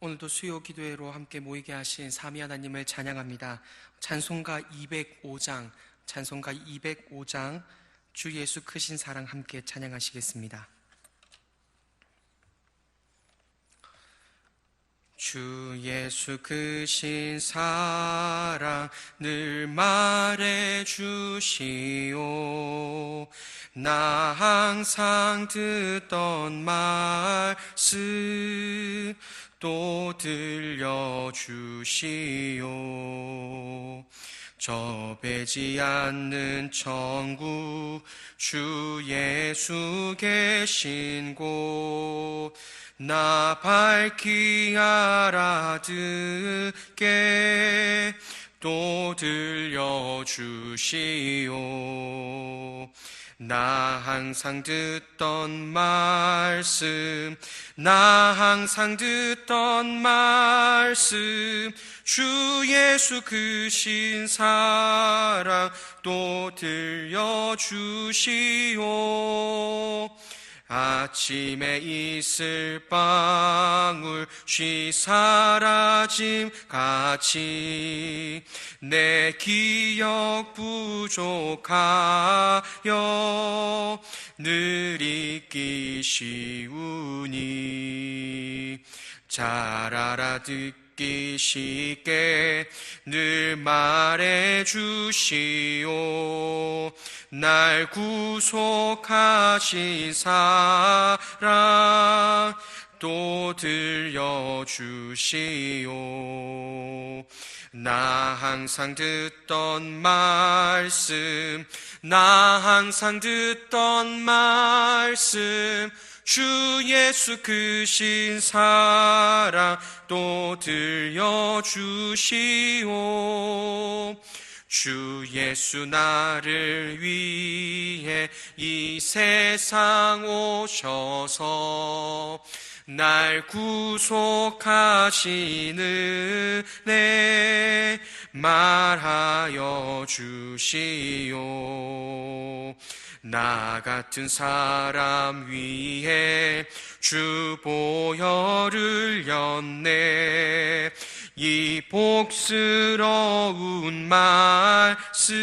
오늘도 수요 기도회로 함께 모이게 하신 삼위 하나님을 찬양합니다. 찬송가 205장 주 예수 크신 사랑 함께 찬양하시겠습니다. 주 예수 크신 사랑 늘 말해주시오. 나 항상 듣던 말씀 또 들려주시오. 저 배지 않는 천국 주 예수 계신 곳 나 밝히 알아듣게 또 들려주시오. 나 항상 듣던 말씀 주 예수 크신 사랑 또 들려주시오. 아침에 있을 방울 쉬 사라짐 같이 내 기억 부족하여 늘 잊기 쉬우니 잘 알아듣기 쉽게 늘 말해주시오. 날 구속하신 사랑 또 들려주시오. 나 항상 듣던 말씀 주 예수 크신 사랑 또 들려주시오. 주 예수 나를 위해 이 세상 오셔서 날 구속하시는 은혜 말하여 주시오. 나 같은 사람 위해 주 보혈을 흘렸네. 이 복스러운 말씀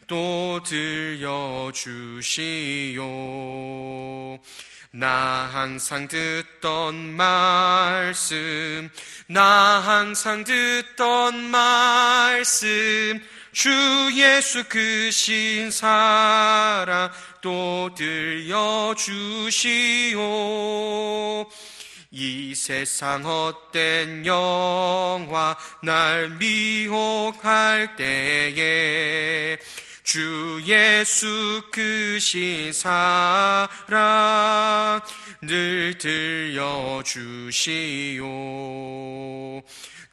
또 들려주시오. 나 항상 듣던 말씀 주 예수 크신 사랑 또 들려주시오. 이 세상 헛된 영화 날 미혹할 때에 주 예수 크신 사랑 늘 들려주시오.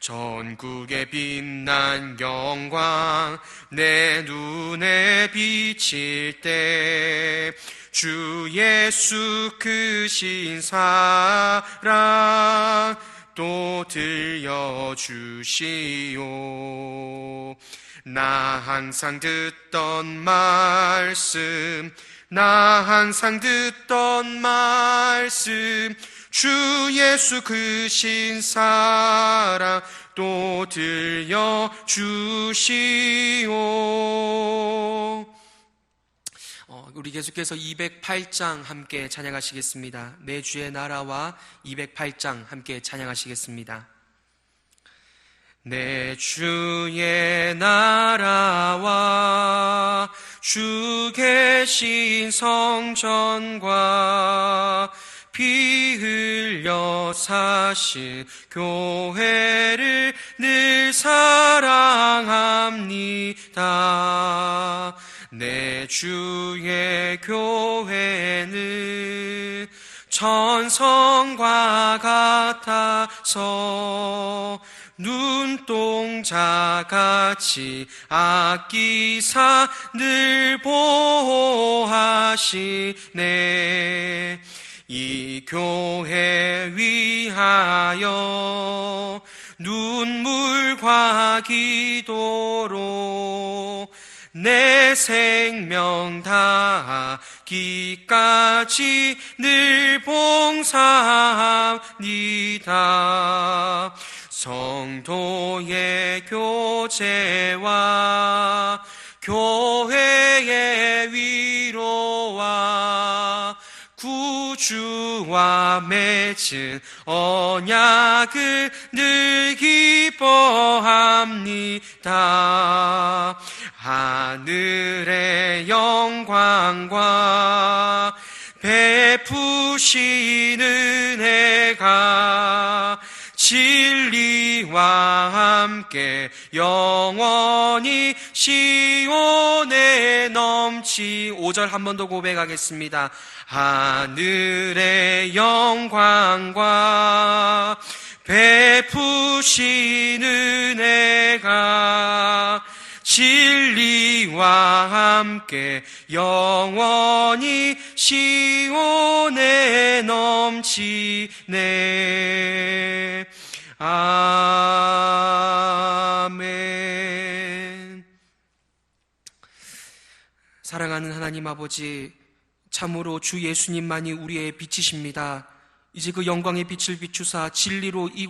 전국에 빛난 영광 내 눈에 비칠 때 주 예수 크신 사랑 또 들려주시오. 나 항상 듣던 말씀 주 예수 크신 사랑 또 들려주시오. 우리 계속해서 208장 함께 찬양하시겠습니다. 내 주의 나라와 208장 함께 찬양하시겠습니다. 내 주의 나라와 주 계신 성전과 피 흘려 사신 교회를 늘 사랑합니다. 내 주의 교회는 천성과 같아서 눈동자같이 아끼사 늘 보호하시네. 이 교회 위하여 눈물과 기도로 내 생명 다 기까지 늘 봉사합니다. 성도의 교제와 교회의 위로와 구주와 맺은 언약을 늘 기뻐합니다. 하늘의 영광과 베푸시는 은혜가 진리와 함께 영원히 시온에 넘치 5절 한 번 더 고백하겠습니다. 하늘의 영광과 베푸시는 은혜가 진리와 함께 영원히 시온에 넘치네. 아멘. 사랑하는 하나님 아버지, 참으로 주 예수님만이 우리의 빛이십니다. 이제 그 영광의 빛을 비추사 진리로 이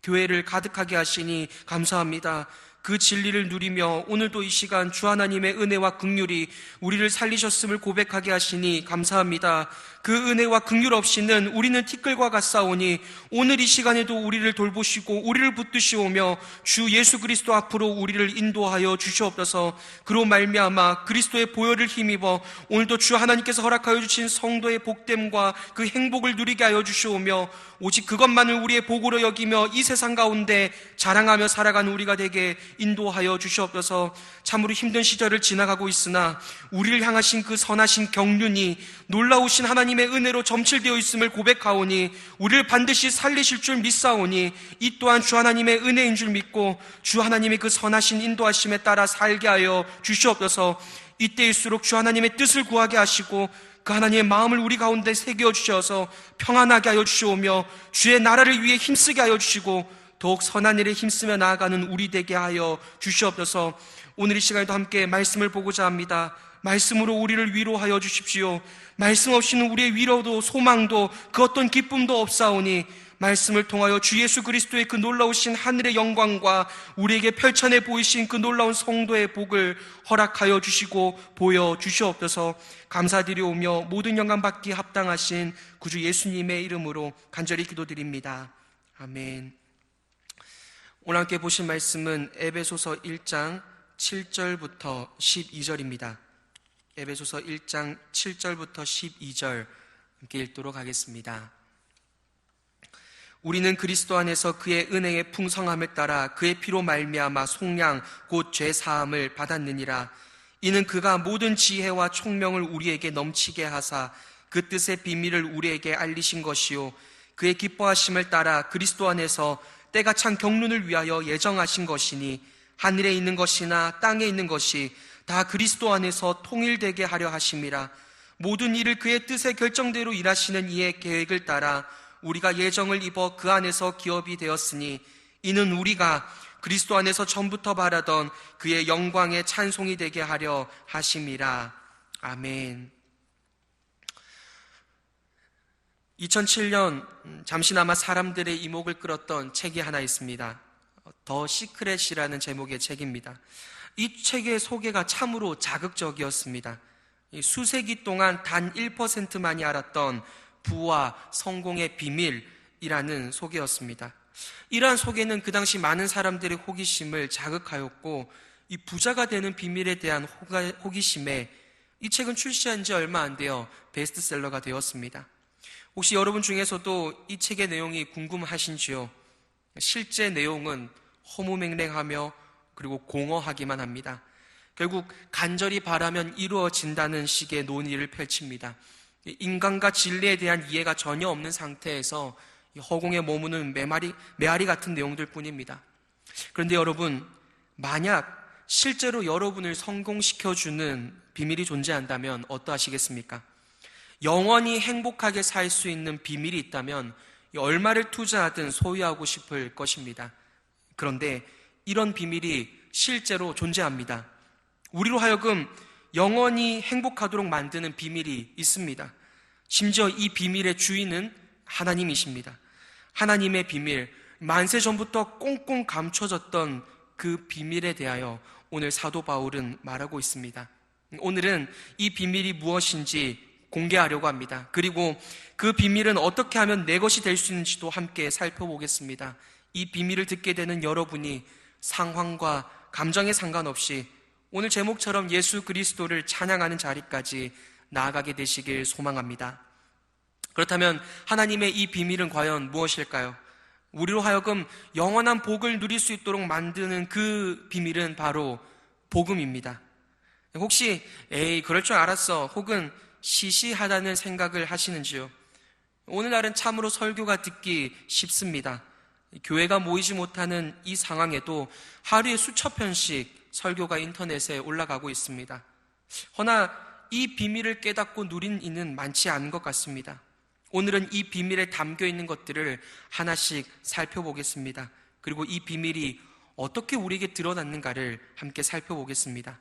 교회를 가득하게 하시니 감사합니다. 그 진리를 누리며 오늘도 이 시간 주 하나님의 은혜와 긍휼이 우리를 살리셨음을 고백하게 하시니 감사합니다. 그 은혜와 긍휼 없이는 우리는 티끌과 같사오니 오늘 이 시간에도 우리를 돌보시고 우리를 붙드시오며 주 예수 그리스도 앞으로 우리를 인도하여 주시옵소서. 그로 말미암아 그리스도의 보혈을 힘입어 오늘도 주 하나님께서 허락하여 주신 성도의 복됨과 그 행복을 누리게 하여 주시오며 오직 그것만을 우리의 복으로 여기며 이 세상 가운데 자랑하며 살아가는 우리가 되게 인도하여 주시옵소서. 참으로 힘든 시절을 지나가고 있으나 우리를 향하신 그 선하신 경륜이 놀라우신 하나님의 은혜로 점칠되어 있음을 고백하오니 우리를 반드시 살리실 줄 믿사오니 이 또한 주 하나님의 은혜인 줄 믿고 주 하나님의 그 선하신 인도하심에 따라 살게 하여 주시옵소서. 이때일수록 주 하나님의 뜻을 구하게 하시고 그 하나님의 마음을 우리 가운데 새겨 주셔서 평안하게 하여 주시오며 주의 나라를 위해 힘쓰게 하여 주시고 더욱 선한 일에 힘쓰며 나아가는 우리 되게 하여 주시옵소서. 오늘 이 시간에도 함께 말씀을 보고자 합니다. 말씀으로 우리를 위로하여 주십시오. 말씀 없이는 우리의 위로도 소망도 그 어떤 기쁨도 없사오니 말씀을 통하여 주 예수 그리스도의 그 놀라우신 하늘의 영광과 우리에게 펼쳐내 보이신 그 놀라운 성도의 복을 허락하여 주시고 보여 주시옵소서. 감사드리오며 모든 영광 받기 합당하신 구주 예수님의 이름으로 간절히 기도드립니다. 아멘. 오늘 함께 보신 말씀은 에베소서 1장 7절부터 12절입니다. 에베소서 1장 7절부터 12절 함께 읽도록 하겠습니다. 우리는 그리스도 안에서 그의 은혜의 풍성함을 따라 그의 피로 말미암아 속량 곧 죄 사함을 받았느니라. 이는 그가 모든 지혜와 총명을 우리에게 넘치게 하사 그 뜻의 비밀을 우리에게 알리신 것이요 그의 기뻐하심을 따라 그리스도 안에서 때가 찬 경륜을 위하여 예정하신 것이니 하늘에 있는 것이나 땅에 있는 것이 다 그리스도 안에서 통일되게 하려 하심이라. 모든 일을 그의 뜻의 결정대로 일하시는 이의 계획을 따라 우리가 예정을 입어 그 안에서 기업이 되었으니 이는 우리가 그리스도 안에서 전부터 바라던 그의 영광의 찬송이 되게 하려 하심이라. 아멘. 2007년 잠시나마 사람들의 이목을 끌었던 책이 하나 있습니다. 더 시크릿이라는 제목의 책입니다. 이 책의 소개가 참으로 자극적이었습니다. 수세기 동안 단 1%만이 알았던 부와 성공의 비밀이라는 소개였습니다. 이러한 소개는 그 당시 많은 사람들의 호기심을 자극하였고 이 부자가 되는 비밀에 대한 호기심에 이 책은 출시한 지 얼마 안 되어 베스트셀러가 되었습니다. 혹시 여러분 중에서도 이 책의 내용이 궁금하신지요? 실제 내용은 허무맹랑하며 그리고 공허하기만 합니다. 결국 간절히 바라면 이루어진다는 식의 논의를 펼칩니다. 인간과 진리에 대한 이해가 전혀 없는 상태에서 허공에 머무는 메아리 같은 내용들 뿐입니다. 그런데 여러분, 만약 실제로 여러분을 성공시켜주는 비밀이 존재한다면 어떠하시겠습니까? 영원히 행복하게 살 수 있는 비밀이 있다면 얼마를 투자하든 소유하고 싶을 것입니다. 그런데 이런 비밀이 실제로 존재합니다. 우리로 하여금 영원히 행복하도록 만드는 비밀이 있습니다. 심지어 이 비밀의 주인은 하나님이십니다. 하나님의 비밀, 만세 전부터 꽁꽁 감춰졌던 그 비밀에 대하여 오늘 사도 바울은 말하고 있습니다. 오늘은 이 비밀이 무엇인지 공개하려고 합니다. 그리고 그 비밀은 어떻게 하면 내 것이 될 수 있는지도 함께 살펴보겠습니다. 이 비밀을 듣게 되는 여러분이 상황과 감정에 상관없이 오늘 제목처럼 예수 그리스도를 찬양하는 자리까지 나아가게 되시길 소망합니다. 그렇다면 하나님의 이 비밀은 과연 무엇일까요? 우리로 하여금 영원한 복을 누릴 수 있도록 만드는 그 비밀은 바로 복음입니다. 혹시 그럴 줄 알았어 혹은 시시하다는 생각을 하시는지요? 오늘날은 참으로 설교가 듣기 쉽습니다. 교회가 모이지 못하는 이 상황에도 하루에 수천 편씩 설교가 인터넷에 올라가고 있습니다. 허나 이 비밀을 깨닫고 누린 이는 많지 않은 것 같습니다. 오늘은 이 비밀에 담겨 있는 것들을 하나씩 살펴보겠습니다. 그리고 이 비밀이 어떻게 우리에게 드러났는가를 함께 살펴보겠습니다.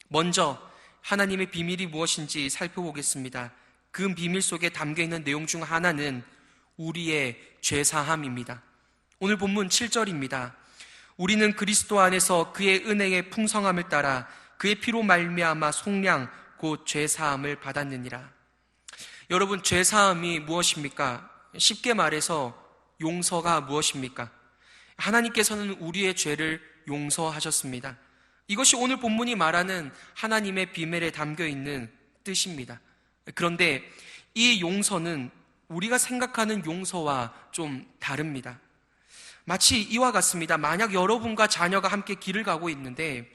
먼저 하나님의 비밀이 무엇인지 살펴보겠습니다. 그 비밀 속에 담겨 있는 내용 중 하나는 우리의 죄사함입니다. 오늘 본문 7절입니다. 우리는 그리스도 안에서 그의 은혜의 풍성함을 따라 그의 피로 말미암아 속량 곧 죄사함을 받았느니라. 여러분, 죄사함이 무엇입니까? 쉽게 말해서 용서가 무엇입니까? 하나님께서는 우리의 죄를 용서하셨습니다. 이것이 오늘 본문이 말하는 하나님의 비밀에 담겨 있는 뜻입니다. 그런데 이 용서는 우리가 생각하는 용서와 좀 다릅니다. 마치 이와 같습니다. 만약 여러분과 자녀가 함께 길을 가고 있는데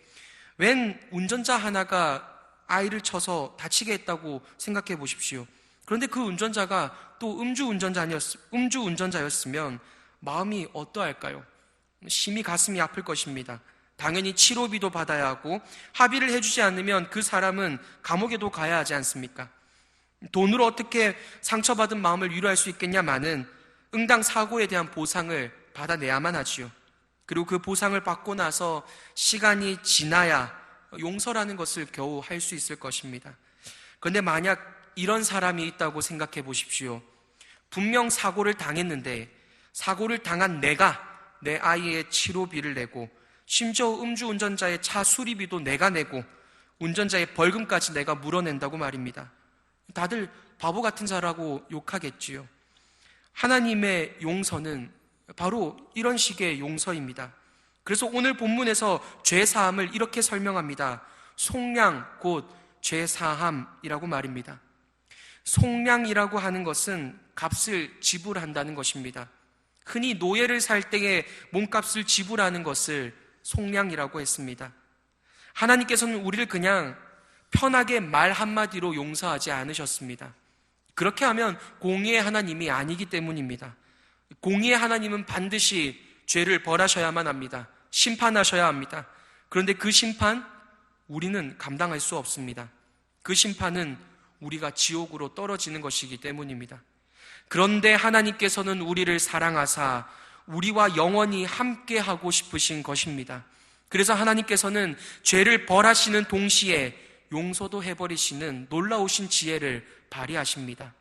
웬 운전자 하나가 아이를 쳐서 다치게 했다고 생각해 보십시오. 그런데 그 운전자가 또 음주운전자였으면 마음이 어떠할까요? 심히 가슴이 아플 것입니다. 당연히 치료비도 받아야 하고 합의를 해주지 않으면 그 사람은 감옥에도 가야 하지 않습니까? 돈으로 어떻게 상처받은 마음을 위로할 수 있겠냐마는 응당 사고에 대한 보상을 받아내야만 하지요. 그리고 그 보상을 받고 나서 시간이 지나야 용서라는 것을 겨우 할 수 있을 것입니다. 그런데 만약 이런 사람이 있다고 생각해 보십시오. 분명 사고를 당했는데 사고를 당한 내가 내 아이의 치료비를 내고 심지어 음주운전자의 차 수리비도 내가 내고 운전자의 벌금까지 내가 물어낸다고 말입니다. 다들 바보 같은 자라고 욕하겠지요. 하나님의 용서는 바로 이런 식의 용서입니다. 그래서 오늘 본문에서 죄사함을 이렇게 설명합니다. 속량 곧 죄사함이라고 말입니다. 속량이라고 하는 것은 값을 지불한다는 것입니다. 흔히 노예를 살 때에 몸값을 지불하는 것을 속량이라고 했습니다. 하나님께서는 우리를 그냥 편하게 말 한마디로 용서하지 않으셨습니다. 그렇게 하면 공의의 하나님이 아니기 때문입니다. 공의의 하나님은 반드시 죄를 벌하셔야만 합니다. 심판하셔야 합니다. 그런데 그 심판 우리는 감당할 수 없습니다. 그 심판은 우리가 지옥으로 떨어지는 것이기 때문입니다. 그런데 하나님께서는 우리를 사랑하사 우리와 영원히 함께하고 싶으신 것입니다. 그래서 하나님께서는 죄를 벌하시는 동시에 용서도 해버리시는 놀라우신 지혜를 발휘하십니다.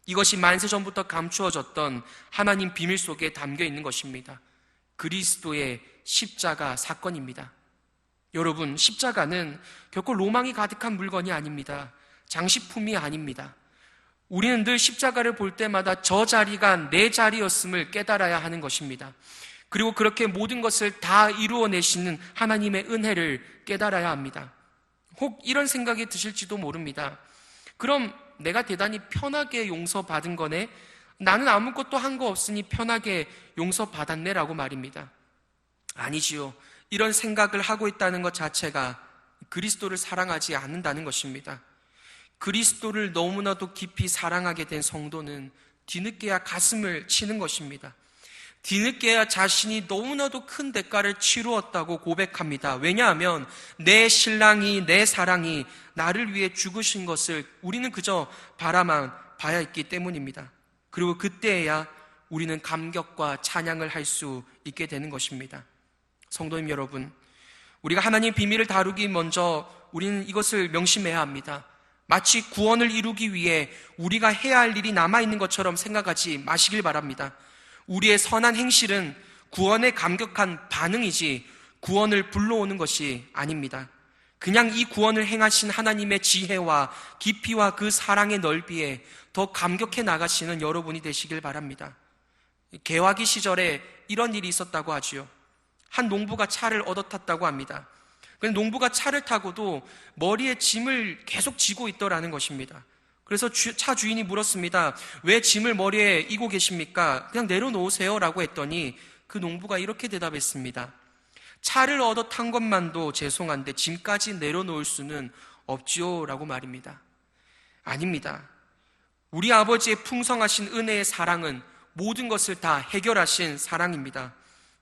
이것이 만세전부터 감추어졌던 하나님 비밀 속에 담겨 있는 것입니다. 그리스도의 십자가 사건입니다. 여러분, 십자가는 결코 로망이 가득한 물건이 아닙니다. 장식품이 아닙니다. 우리는 늘 십자가를 볼 때마다 저 자리가 내 자리였음을 깨달아야 하는 것입니다. 그리고 그렇게 모든 것을 다 이루어내시는 하나님의 은혜를 깨달아야 합니다. 혹 이런 생각이 드실지도 모릅니다. 그럼 내가 대단히 편하게 용서받은 거네? 나는 아무것도 한 거 없으니 편하게 용서받았네라고 말입니다. 아니지요. 이런 생각을 하고 있다는 것 자체가 그리스도를 사랑하지 않는다는 것입니다. 그리스도를 너무나도 깊이 사랑하게 된 성도는 뒤늦게야 가슴을 치는 것입니다. 뒤늦게야 자신이 너무나도 큰 대가를 치루었다고 고백합니다. 왜냐하면 내 신랑이, 내 사랑이 나를 위해 죽으신 것을 우리는 그저 바라만 봐야 했기 때문입니다. 그리고 그때야 우리는 감격과 찬양을 할 수 있게 되는 것입니다. 성도님 여러분, 우리가 하나님의 비밀을 다루기 먼저 우리는 이것을 명심해야 합니다. 마치 구원을 이루기 위해 우리가 해야 할 일이 남아있는 것처럼 생각하지 마시길 바랍니다. 우리의 선한 행실은 구원에 감격한 반응이지 구원을 불러오는 것이 아닙니다. 그냥 이 구원을 행하신 하나님의 지혜와 깊이와 그 사랑의 넓이에 더 감격해 나가시는 여러분이 되시길 바랍니다. 개화기 시절에 이런 일이 있었다고 하지요. 한 농부가 차를 얻어 탔다고 합니다. 농부가 차를 타고도 머리에 짐을 계속 지고 있더라는 것입니다. 그래서 차 주인이 물었습니다. 왜 짐을 머리에 이고 계십니까? 그냥 내려놓으세요 라고 했더니 그 농부가 이렇게 대답했습니다. 차를 얻어 탄 것만도 죄송한데 짐까지 내려놓을 수는 없지요 라고 말입니다. 아닙니다. 우리 아버지의 풍성하신 은혜의 사랑은 모든 것을 다 해결하신 사랑입니다.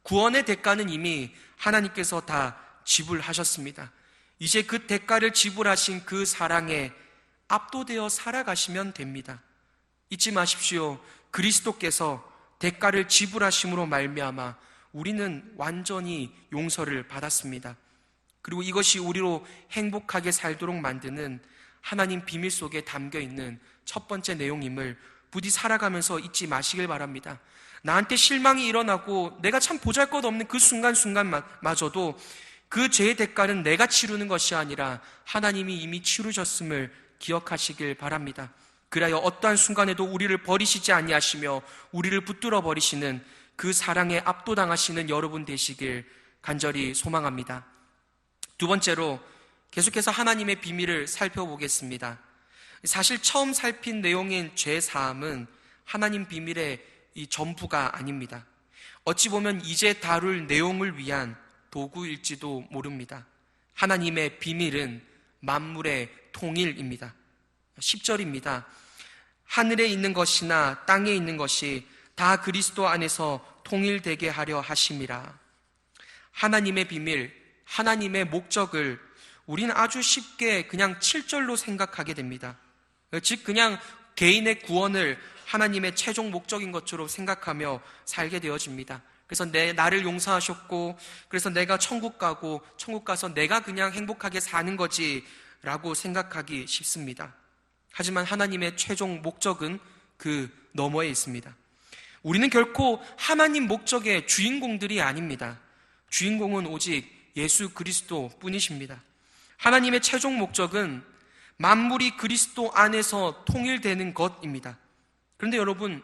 구원의 대가는 이미 하나님께서 다 지불하셨습니다. 이제 그 대가를 지불하신 그 사랑에 압도되어 살아가시면 됩니다. 잊지 마십시오. 그리스도께서 대가를 지불하심으로 말미암아 우리는 완전히 용서를 받았습니다. 그리고 이것이 우리로 행복하게 살도록 만드는 하나님 비밀 속에 담겨있는 첫 번째 내용임을 부디 살아가면서 잊지 마시길 바랍니다. 나한테 실망이 일어나고 내가 참 보잘것없는 그 순간마저도 그 죄의 대가는 내가 치르는 것이 아니라 하나님이 이미 치르셨음을 기억하시길 바랍니다. 그리하여 어떠한 순간에도 우리를 버리시지 아니하시며 우리를 붙들어 버리시는 그 사랑에 압도당하시는 여러분 되시길 간절히 소망합니다. 두 번째로 계속해서 하나님의 비밀을 살펴보겠습니다. 사실 처음 살핀 내용인 죄사함은 하나님 비밀의 이 전부가 아닙니다. 어찌 보면 이제 다룰 내용을 위한 도구일지도 모릅니다. 하나님의 비밀은 만물의 통일입니다. 10절입니다. 하늘에 있는 것이나 땅에 있는 것이 다 그리스도 안에서 통일되게 하려 하심이라. 하나님의 비밀, 하나님의 목적을 우리는 아주 쉽게 그냥 7절로 생각하게 됩니다. 즉 그냥 개인의 구원을 하나님의 최종 목적인 것으로 생각하며 살게 되어집니다. 그래서 나를 용서하셨고 그래서 내가 천국 가고 천국 가서 내가 그냥 행복하게 사는 거지 라고 생각하기 쉽습니다. 하지만 하나님의 최종 목적은 그 너머에 있습니다. 우리는 결코 하나님 목적의 주인공들이 아닙니다. 주인공은 오직 예수 그리스도 뿐이십니다. 하나님의 최종 목적은 만물이 그리스도 안에서 통일되는 것입니다. 그런데 여러분,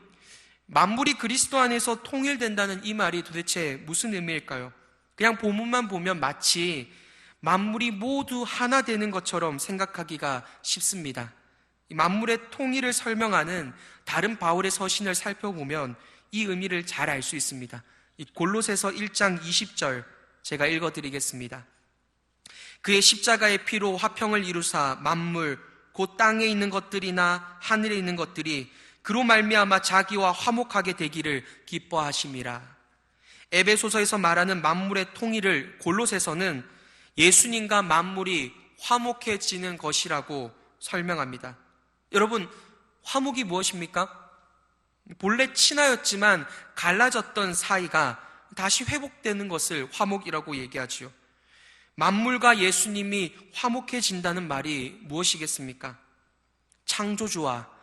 만물이 그리스도 안에서 통일된다는 이 말이 도대체 무슨 의미일까요? 그냥 본문만 보면 마치 만물이 모두 하나 되는 것처럼 생각하기가 쉽습니다. 만물의 통일을 설명하는 다른 바울의 서신을 살펴보면 이 의미를 잘 알 수 있습니다. 골로새서 1장 20절 제가 읽어드리겠습니다. 그의 십자가의 피로 화평을 이루사 만물 곧 땅에 있는 것들이나 하늘에 있는 것들이 그로 말미암아 자기와 화목하게 되기를 기뻐하심이라. 에베소서에서 말하는 만물의 통일을 골로새서는 예수님과 만물이 화목해지는 것이라고 설명합니다. 여러분, 화목이 무엇입니까? 본래 친하였지만 갈라졌던 사이가 다시 회복되는 것을 화목이라고 얘기하지요. 만물과 예수님이 화목해진다는 말이 무엇이겠습니까? 창조주와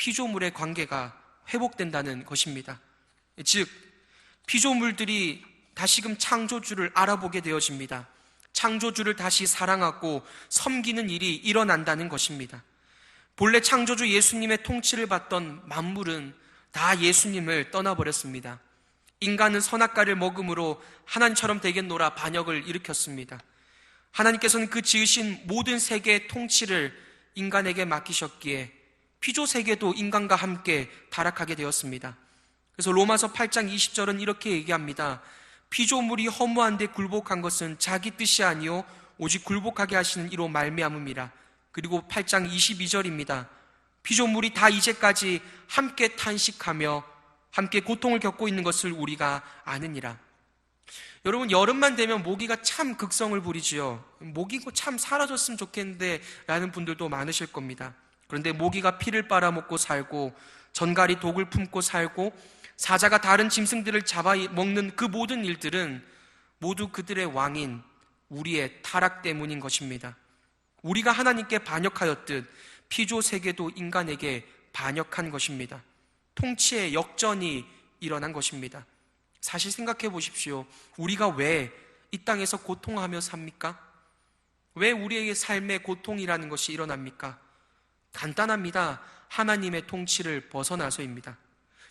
피조물의 관계가 회복된다는 것입니다. 즉, 피조물들이 다시금 창조주를 알아보게 되어집니다. 창조주를 다시 사랑하고 섬기는 일이 일어난다는 것입니다. 본래 창조주 예수님의 통치를 받던 만물은 다 예수님을 떠나버렸습니다. 인간은 선악과를 먹음으로 하나님처럼 되겠노라 반역을 일으켰습니다. 하나님께서는 그 지으신 모든 세계의 통치를 인간에게 맡기셨기에 피조 세계도 인간과 함께 타락하게 되었습니다. 그래서 로마서 8장 20절은 이렇게 얘기합니다. 피조물이 허무한 데 굴복한 것은 자기 뜻이 아니요 오직 굴복하게 하시는 이로 말미암음이라. 그리고 8장 22절입니다. 피조물이 다 이제까지 함께 탄식하며 함께 고통을 겪고 있는 것을 우리가 아느니라. 여러분, 여름만 되면 모기가 참 극성을 부리지요. 모기가 참 사라졌으면 좋겠는데 라는 분들도 많으실 겁니다. 그런데 모기가 피를 빨아먹고 살고 전갈이 독을 품고 살고 사자가 다른 짐승들을 잡아먹는 그 모든 일들은 모두 그들의 왕인 우리의 타락 때문인 것입니다. 우리가 하나님께 반역하였듯 피조 세계도 인간에게 반역한 것입니다. 통치의 역전이 일어난 것입니다. 사실 생각해 보십시오. 우리가 왜 이 땅에서 고통하며 삽니까? 왜 우리에게 삶의 고통이라는 것이 일어납니까? 간단합니다. 하나님의 통치를 벗어나서입니다.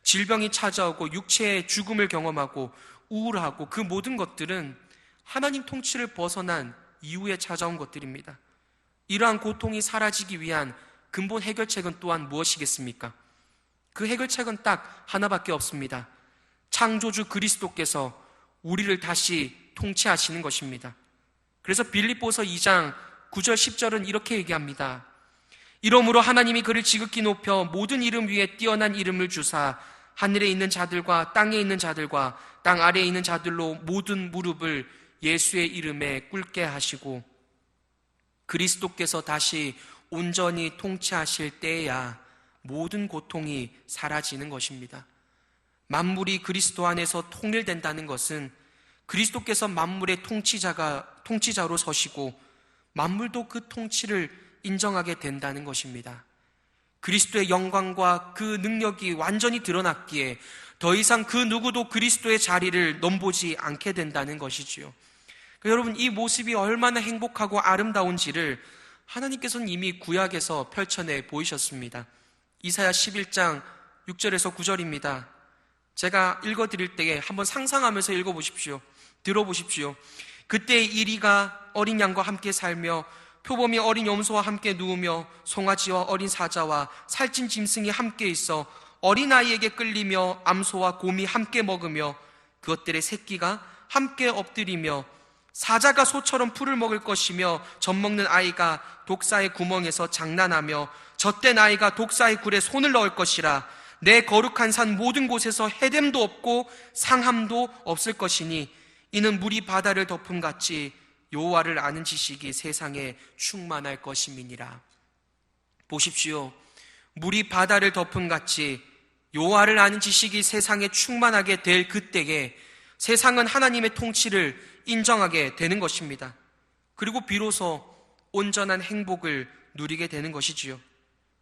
질병이 찾아오고 육체의 죽음을 경험하고 우울하고 그 모든 것들은 하나님 통치를 벗어난 이후에 찾아온 것들입니다. 이러한 고통이 사라지기 위한 근본 해결책은 또한 무엇이겠습니까? 그 해결책은 딱 하나밖에 없습니다. 창조주 그리스도께서 우리를 다시 통치하시는 것입니다. 그래서 빌립보서 2장 9절 10절은 이렇게 얘기합니다. 이러므로 하나님이 그를 지극히 높여 모든 이름 위에 뛰어난 이름을 주사 하늘에 있는 자들과 땅에 있는 자들과 땅 아래에 있는 자들로 모든 무릎을 예수의 이름에 꿇게 하시고, 그리스도께서 다시 온전히 통치하실 때에야 모든 고통이 사라지는 것입니다. 만물이 그리스도 안에서 통일된다는 것은 그리스도께서 만물의 통치자로 서시고 만물도 그 통치를 인정하게 된다는 것입니다. 그리스도의 영광과 그 능력이 완전히 드러났기에 더 이상 그 누구도 그리스도의 자리를 넘보지 않게 된다는 것이지요. 여러분, 이 모습이 얼마나 행복하고 아름다운지를 하나님께서는 이미 구약에서 펼쳐내 보이셨습니다. 이사야 11장 6절에서 9절입니다. 제가 읽어드릴 때에 한번 상상하면서 읽어보십시오. 들어보십시오. 그때 이리가 어린 양과 함께 살며 표범이 어린 염소와 함께 누우며 송아지와 어린 사자와 살찐 짐승이 함께 있어 어린아이에게 끌리며 암소와 곰이 함께 먹으며 그것들의 새끼가 함께 엎드리며 사자가 소처럼 풀을 먹을 것이며 젖먹는 아이가 독사의 구멍에서 장난하며 젖된 아이가 독사의 굴에 손을 넣을 것이라. 내 거룩한 산 모든 곳에서 해됨도 없고 상함도 없을 것이니 이는 물이 바다를 덮음같이 여호와를 아는 지식이 세상에 충만할 것임이니라. 보십시오. 물이 바다를 덮음같이 여호와를 아는 지식이 세상에 충만하게 될 그때에 세상은 하나님의 통치를 인정하게 되는 것입니다. 그리고 비로소 온전한 행복을 누리게 되는 것이지요.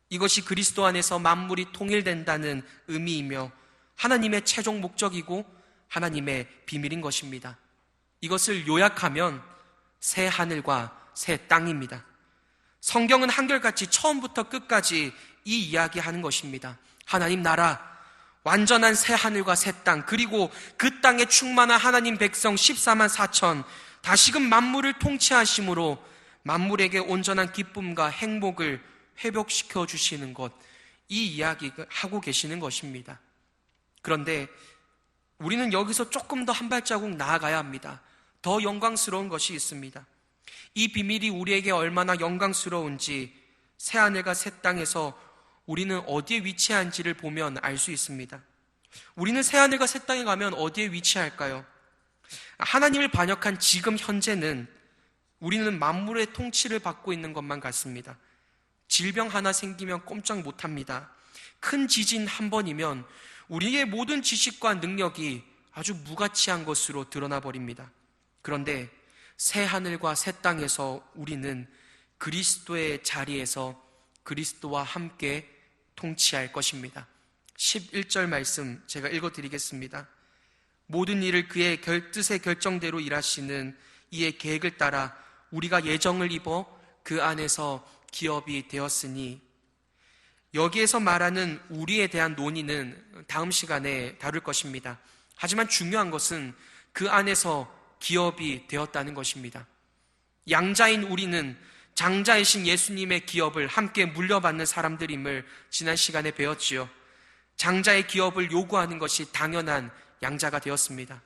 이것이 그리스도 안에서 만물이 통일된다는 의미이며 하나님의 최종 목적이고 하나님의 비밀인 것입니다. 이것을 요약하면 새 하늘과 새 땅입니다. 성경은 한결같이 처음부터 끝까지 이 이야기하는 것입니다. 하나님 나라, 완전한 새 하늘과 새 땅, 그리고 그 땅에 충만한 하나님 백성 14만 4천, 다시금 만물을 통치하심으로 만물에게 온전한 기쁨과 행복을 회복시켜 주시는 것, 이 이야기를 하고 계시는 것입니다. 그런데 우리는 여기서 조금 더 한 발자국 나아가야 합니다. 더 영광스러운 것이 있습니다. 이 비밀이 우리에게 얼마나 영광스러운지 새하늘과 새 땅에서 우리는 어디에 위치한지를 보면 알 수 있습니다. 우리는 새하늘과 새 땅에 가면 어디에 위치할까요? 하나님을 반역한 지금 현재는 우리는 만물의 통치를 받고 있는 것만 같습니다. 질병 하나 생기면 꼼짝 못합니다. 큰 지진 한 번이면 우리의 모든 지식과 능력이 아주 무가치한 것으로 드러나 버립니다. 그런데 새 하늘과 새 땅에서 우리는 그리스도의 자리에서 그리스도와 함께 통치할 것입니다. 11절 말씀 제가 읽어드리겠습니다. 모든 일을 그의 뜻의 결정대로 일하시는 이의 계획을 따라 우리가 예정을 입어 그 안에서 기업이 되었으니, 여기에서 말하는 우리에 대한 논의는 다음 시간에 다룰 것입니다. 하지만 중요한 것은 그 안에서 기업이 되었다는 것입니다. 양자인 우리는 장자이신 예수님의 기업을 함께 물려받는 사람들임을 지난 시간에 배웠지요. 장자의 기업을 요구하는 것이 당연한 양자가 되었습니다.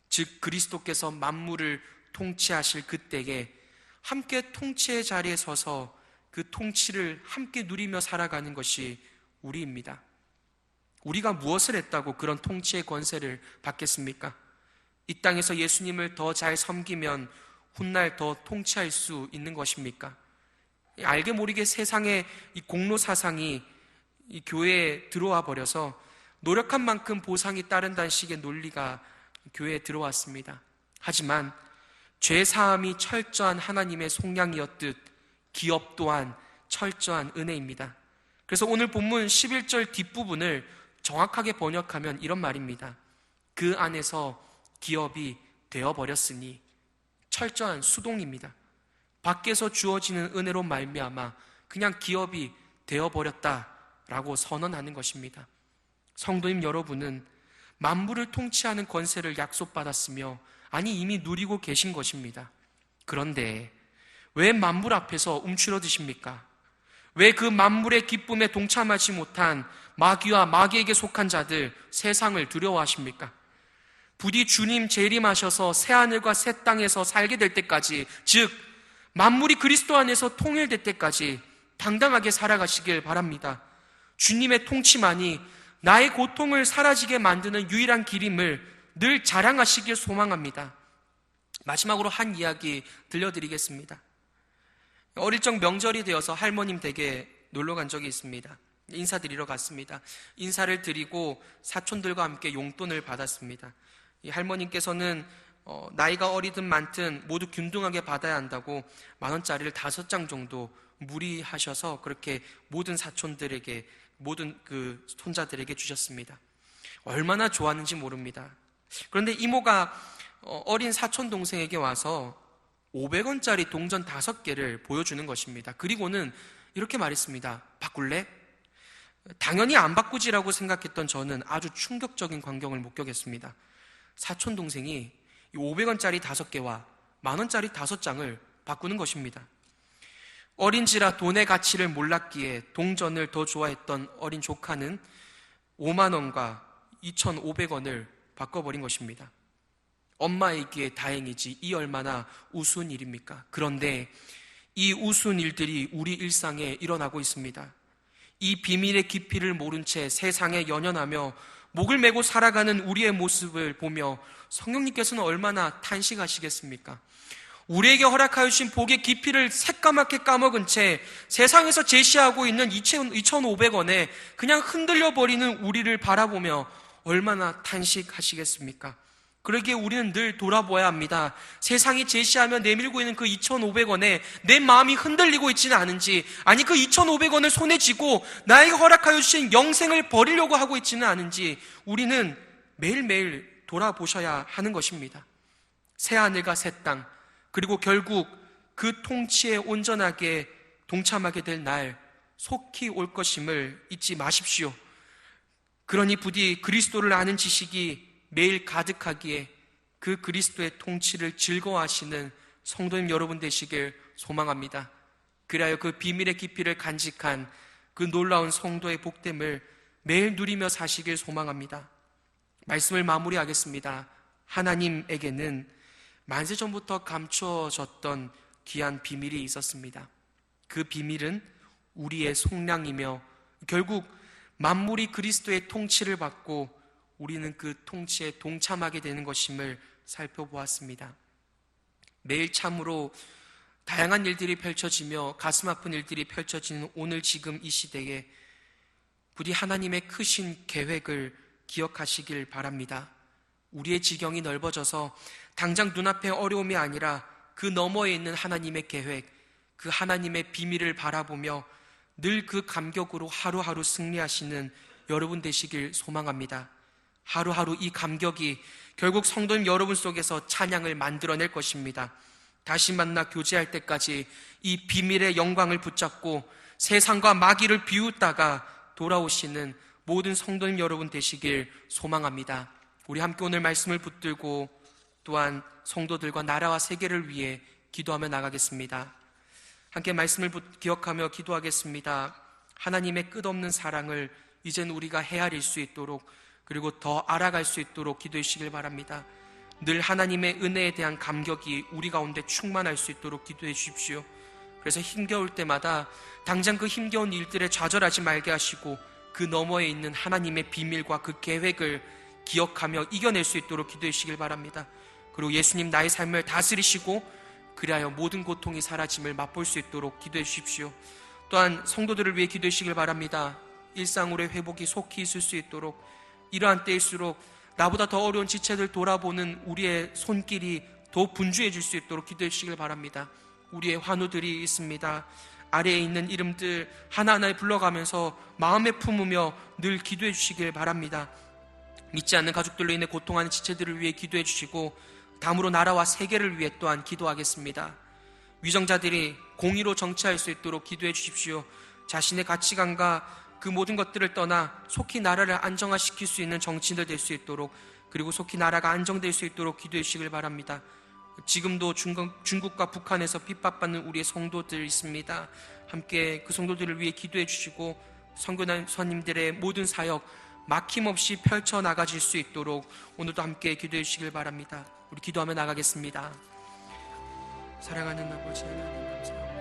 즉 그리스도께서 만물을 통치하실 그때에 함께 통치의 자리에 서서 그 통치를 함께 누리며 살아가는 것이 우리입니다. 우리가 무엇을 했다고 그런 통치의 권세를 받겠습니까? 이 땅에서 예수님을 더 잘 섬기면 훗날 더 통치할 수 있는 것입니까? 알게 모르게 세상의 이 공로 사상이 이 교회에 들어와 버려서 노력한 만큼 보상이 따른다는 식의 논리가 교회에 들어왔습니다. 하지만 죄사함이 철저한 하나님의 속량이었듯 기업 또한 철저한 은혜입니다. 그래서 오늘 본문 11절 뒷부분을 정확하게 번역하면 이런 말입니다. 그 안에서 기업이 되어버렸으니. 철저한 수동입니다. 밖에서 주어지는 은혜로 말미암아 그냥 기업이 되어버렸다라고 선언하는 것입니다. 성도님 여러분은 만물을 통치하는 권세를 약속받았으며, 아니 이미 누리고 계신 것입니다. 그런데 왜 만물 앞에서 움츠러드십니까? 왜 그 만물의 기쁨에 동참하지 못한 마귀와 마귀에게 속한 자들, 세상을 두려워하십니까? 부디 주님 재림하셔서 새하늘과 새 땅에서 살게 될 때까지, 즉 만물이 그리스도 안에서 통일될 때까지 당당하게 살아가시길 바랍니다. 주님의 통치만이 나의 고통을 사라지게 만드는 유일한 길임을 늘 자랑하시길 소망합니다. 마지막으로 한 이야기 들려드리겠습니다. 어릴 적 명절이 되어서 할머님 댁에 놀러 간 적이 있습니다. 인사드리러 갔습니다. 인사를 드리고 사촌들과 함께 용돈을 받았습니다. 이 할머님께서는 나이가 어리든 많든 모두 균등하게 받아야 한다고 10,000원짜리를 5장 정도 무리하셔서 그렇게 모든 사촌들에게, 모든 그 손자들에게 주셨습니다. 얼마나 좋았는지 모릅니다. 그런데 이모가 어린 사촌 동생에게 와서 500원짜리 동전 5개를 보여주는 것입니다. 그리고는 이렇게 말했습니다. 바꿀래? 당연히 안 바꾸지라고 생각했던 저는 아주 충격적인 광경을 목격했습니다. 사촌 동생이 500원짜리 5개와 10,000원짜리 5장을 바꾸는 것입니다. 어린지라 돈의 가치를 몰랐기에 동전을 더 좋아했던 어린 조카는 50,000원과 2,500원을 바꿔버린 것입니다. 엄마이기에 다행이지 이 얼마나 우스운 일입니까? 그런데 이 우스운 일들이 우리 일상에 일어나고 있습니다. 이 비밀의 깊이를 모른 채 세상에 연연하며 목을 메고 살아가는 우리의 모습을 보며 성령님께서는 얼마나 탄식하시겠습니까? 우리에게 허락하여 주신 복의 깊이를 새까맣게 까먹은 채 세상에서 제시하고 있는 2,500원에 그냥 흔들려버리는 우리를 바라보며 얼마나 탄식하시겠습니까? 그러기에 우리는 늘 돌아보아야 합니다. 세상이 제시하며 내밀고 있는 그 2,500원에 내 마음이 흔들리고 있지는 않은지, 아니 그 2,500원을 손에 쥐고 나에게 허락하여 주신 영생을 버리려고 하고 있지는 않은지 우리는 매일매일 돌아보셔야 하는 것입니다. 새하늘과 새 땅, 그리고 결국 그 통치에 온전하게 동참하게 될 날 속히 올 것임을 잊지 마십시오. 그러니 부디 그리스도를 아는 지식이 매일 가득하기에 그 그리스도의 통치를 즐거워하시는 성도님 여러분 되시길 소망합니다. 그리하여 그 비밀의 깊이를 간직한 그 놀라운 성도의 복됨을 매일 누리며 사시길 소망합니다. 말씀을 마무리하겠습니다. 하나님에게는 만세전부터 감추어졌던 귀한 비밀이 있었습니다. 그 비밀은 우리의 속량이며 결국 만물이 그리스도의 통치를 받고 우리는 그 통치에 동참하게 되는 것임을 살펴보았습니다. 매일 참으로 다양한 일들이 펼쳐지며 가슴 아픈 일들이 펼쳐지는 오늘 지금 이 시대에 부디 하나님의 크신 계획을 기억하시길 바랍니다. 우리의 지경이 넓어져서 당장 눈앞의 어려움이 아니라 그 너머에 있는 하나님의 계획, 그 하나님의 비밀을 바라보며 늘 그 감격으로 하루하루 승리하시는 여러분 되시길 소망합니다. 하루하루 이 감격이 결국 성도님 여러분 속에서 찬양을 만들어낼 것입니다. 다시 만나 교제할 때까지 이 비밀의 영광을 붙잡고 세상과 마귀를 비웃다가 돌아오시는 모든 성도님 여러분 되시길 소망합니다. 우리 함께 오늘 말씀을 붙들고 또한 성도들과 나라와 세계를 위해 기도하며 나가겠습니다. 함께 말씀을 기억하며 기도하겠습니다. 하나님의 끝없는 사랑을 이젠 우리가 헤아릴 수 있도록, 그리고 더 알아갈 수 있도록 기도해 주시길 바랍니다. 늘 하나님의 은혜에 대한 감격이 우리 가운데 충만할 수 있도록 기도해 주십시오. 그래서 힘겨울 때마다 당장 그 힘겨운 일들에 좌절하지 말게 하시고 그 너머에 있는 하나님의 비밀과 그 계획을 기억하며 이겨낼 수 있도록 기도해 주시길 바랍니다. 그리고 예수님 나의 삶을 다스리시고 그리하여 모든 고통이 사라짐을 맛볼 수 있도록 기도해 주십시오. 또한 성도들을 위해 기도해 주시길 바랍니다. 일상으로의 회복이 속히 있을 수 있도록, 이러한 때일수록 나보다 더 어려운 지체들 돌아보는 우리의 손길이 더 분주해질 수 있도록 기도해 주시길 바랍니다. 우리의 환우들이 있습니다. 아래에 있는 이름들 하나하나 불러가면서 마음에 품으며 늘 기도해 주시길 바랍니다. 믿지 않는 가족들로 인해 고통하는 지체들을 위해 기도해 주시고, 다음으로 나라와 세계를 위해 또한 기도하겠습니다. 위정자들이 공의로 정치할 수 있도록 기도해 주십시오. 자신의 가치관과 그 모든 것들을 떠나 속히 나라를 안정화시킬 수 있는 정치인들 될 수 있도록, 그리고 속히 나라가 안정될 수 있도록 기도해 주시길 바랍니다. 지금도 중국과 북한에서 핍박받는 우리의 성도들 있습니다. 함께 그 성도들을 위해 기도해 주시고, 선교사님들의 모든 사역 막힘없이 펼쳐나가질 수 있도록 오늘도 함께 기도해 주시길 바랍니다. 우리 기도하며 나가겠습니다. 사랑하는 아버지 하나님, 감사합니다.